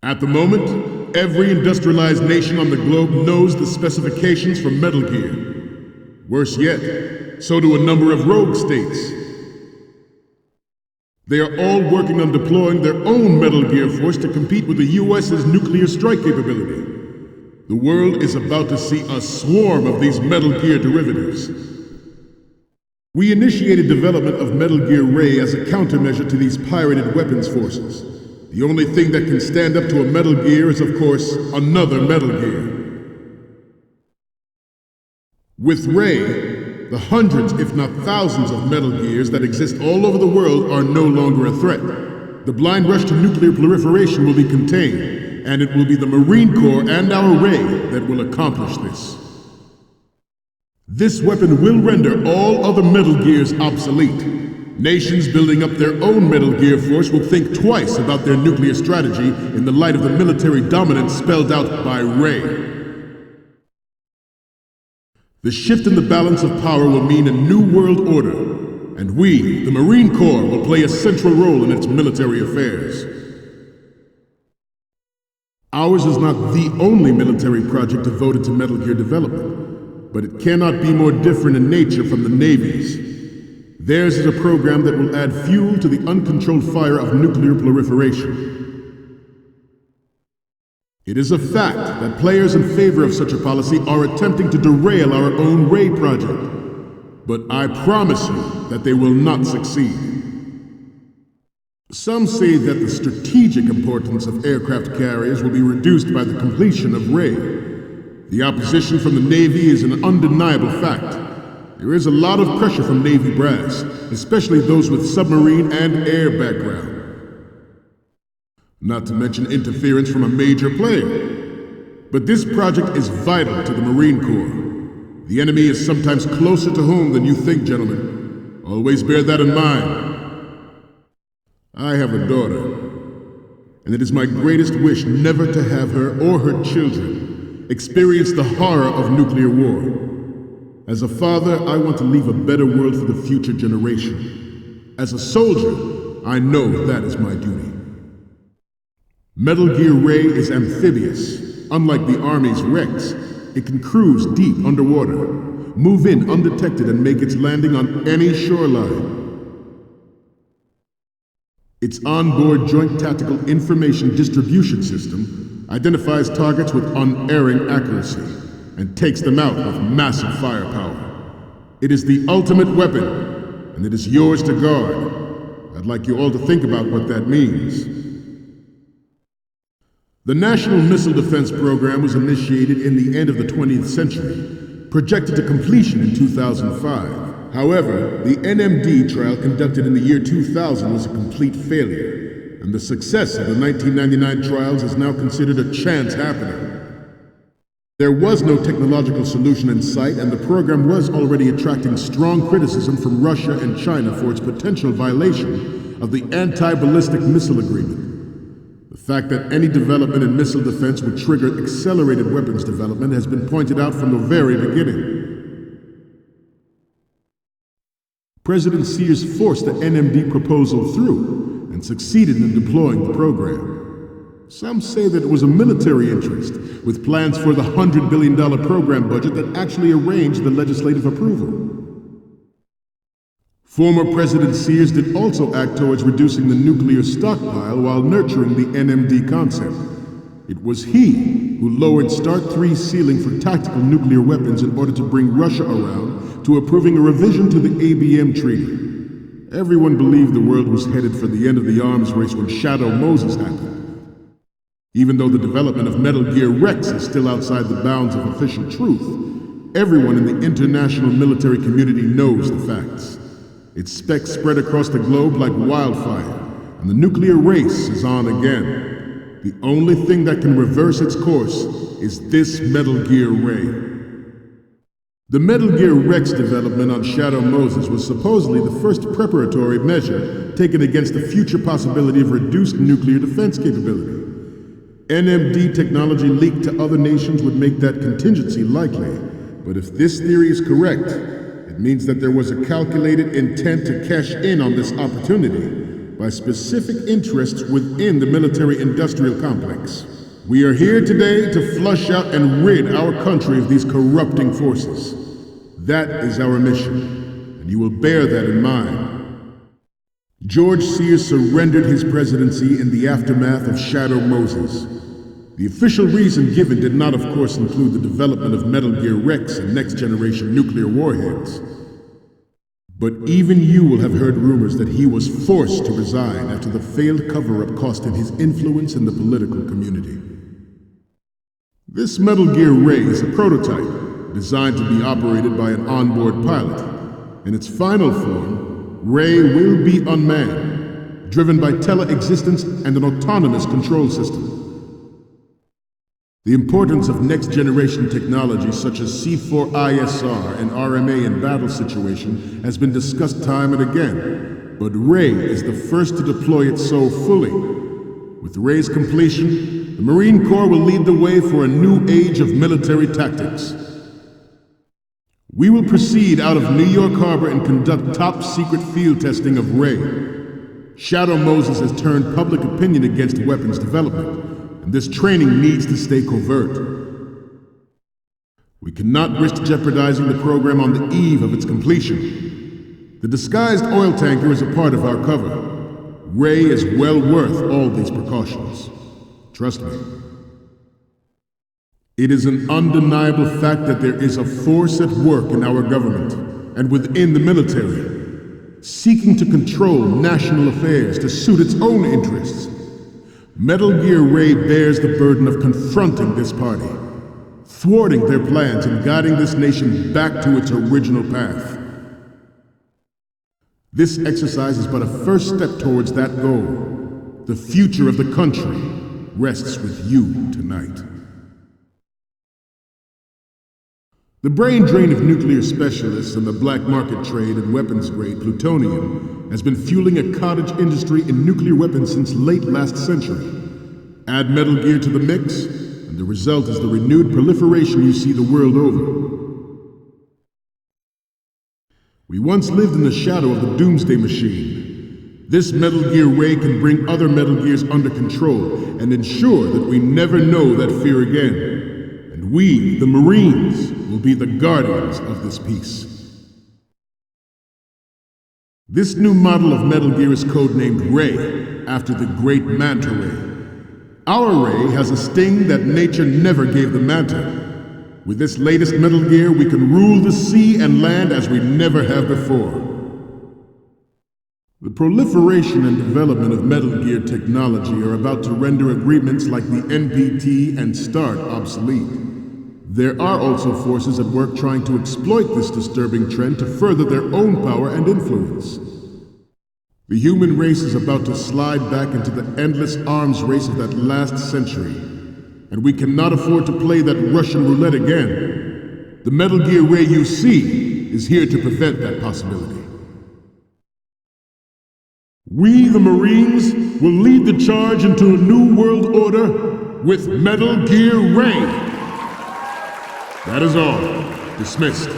At the moment, every industrialized nation on the globe knows the specifications for Metal Gear. Worse yet, so do a number of rogue states. They are all working on deploying their own Metal Gear force to compete with the US's nuclear strike capability. The world is about to see a swarm of these Metal Gear derivatives. We initiated development of Metal Gear Ray as a countermeasure to these pirated weapons forces. The only thing that can stand up to a Metal Gear is, of course, another Metal Gear. With Ray, the hundreds, if not thousands, of Metal Gears that exist all over the world are no longer a threat. The blind rush to nuclear proliferation will be contained, and it will be the Marine Corps and our Ray that will accomplish this. This weapon will render all other Metal Gears obsolete. Nations building up their own Metal Gear force will think twice about their nuclear strategy in the light of the military dominance spelled out by Ray. The shift in the balance of power will mean a new world order, and we, the Marine Corps, will play a central role in its military affairs. Ours is not the only military project devoted to Metal Gear development, but it cannot be more different in nature from the Navy's. Theirs is a program that will add fuel to the uncontrolled fire of nuclear proliferation. It is a fact that players in favor of such a policy are attempting to derail our own Ray project, but I promise you that they will not succeed. Some say that the strategic importance of aircraft carriers will be reduced by the completion of Ray. The opposition from the Navy is an undeniable fact. There is a lot of pressure from Navy brass, especially those with submarine and air background. Not to mention interference from a major player. But this project is vital to the Marine Corps. The enemy is sometimes closer to home than you think, gentlemen. Always bear that in mind. I have a daughter, and it is my greatest wish never to have her or her children experience the horror of nuclear war. As a father, I want to leave a better world for the future generation. As a soldier, I know that is my duty. Metal Gear Ray is amphibious. Unlike the Army's Rex, it can cruise deep underwater, move in undetected, and make its landing on any shoreline. Its onboard Joint Tactical Information Distribution System identifies targets with unerring accuracy and takes them out with massive firepower. It is the ultimate weapon, and it is yours to guard. I'd like you all to think about what that means. The National Missile Defense Program was initiated in the end of the 20th century, projected to completion in 2005. However, the NMD trial conducted in the year 2000 was a complete failure, and the success of the 1999 trials is now considered a chance happening. There was no technological solution in sight, and the program was already attracting strong criticism from Russia and China for its potential violation of the Anti-Ballistic Missile Agreement. The fact that any development in missile defense would trigger accelerated weapons development has been pointed out from the very beginning. President Sears forced the NMD proposal through and succeeded in deploying the program. Some say that it was a military interest, with plans for the $100 billion program budget that actually arranged the legislative approval. Former President Sears did also act towards reducing the nuclear stockpile while nurturing the NMD concept. It was he who lowered Start 3's ceiling for tactical nuclear weapons in order to bring Russia around to approving a revision to the ABM Treaty. Everyone believed the world was headed for the end of the arms race when Shadow Moses happened. Even though the development of Metal Gear Rex is still outside the bounds of official truth, everyone in the international military community knows the facts. Its specs spread across the globe like wildfire, and the nuclear race is on again. The only thing that can reverse its course is this Metal Gear Ray. The Metal Gear Rex development on Shadow Moses was supposedly the first preparatory measure taken against the future possibility of reduced nuclear defense capability. NMD technology leaked to other nations would make that contingency likely, but if this theory is correct, it means that there was a calculated intent to cash in on this opportunity, by specific interests within the military-industrial complex. We are here today to flush out and rid our country of these corrupting forces. That is our mission, and you will bear that in mind. George Sears surrendered his presidency in the aftermath of Shadow Moses. The official reason given did not, of course, include the development of Metal Gear Rex and next-generation nuclear warheads. But even you will have heard rumors that he was forced to resign after the failed cover-up cost him his influence in the political community. This Metal Gear Ray is a prototype, designed to be operated by an onboard pilot. In its final form, Ray will be unmanned, driven by tele-existence and an autonomous control system. The importance of next-generation technology such as C4ISR and RMA in battle situation has been discussed time and again, but Ray is the first to deploy it so fully. With Ray's completion, the Marine Corps will lead the way for a new age of military tactics. We will proceed out of New York Harbor and conduct top-secret field testing of Ray. Shadow Moses has turned public opinion against weapons development, and this training needs to stay covert. We cannot risk jeopardizing the program on the eve of its completion. The disguised oil tanker is a part of our cover. Ray is well worth all these precautions. Trust me. It is an undeniable fact that there is a force at work in our government and within the military, seeking to control national affairs to suit its own interests. Metal Gear Ray bears the burden of confronting this party, thwarting their plans and guiding this nation back to its original path. This exercise is but a first step towards that goal. The future of the country rests with you tonight. The brain drain of nuclear specialists and the black market trade in weapons-grade plutonium has been fueling a cottage industry in nuclear weapons since late last century. Add Metal Gear to the mix, and the result is the renewed proliferation you see the world over. We once lived in the shadow of the Doomsday Machine. This Metal Gear Ray can bring other Metal Gears under control and ensure that we never know that fear again. And we, the Marines, will be the guardians of this peace. This new model of Metal Gear is codenamed Ray, after the great Manta Ray. Our Ray has a sting that nature never gave the Manta. With this latest Metal Gear, we can rule the sea and land as we never have before. The proliferation and development of Metal Gear technology are about to render agreements like the NPT and START obsolete. There are also forces at work trying to exploit this disturbing trend to further their own power and influence. The human race is about to slide back into the endless arms race of that last century, and we cannot afford to play that Russian roulette again. The Metal Gear Ray you see is here to prevent that possibility. We, the Marines, will lead the charge into a new world order with Metal Gear Ray. That is all. Dismissed.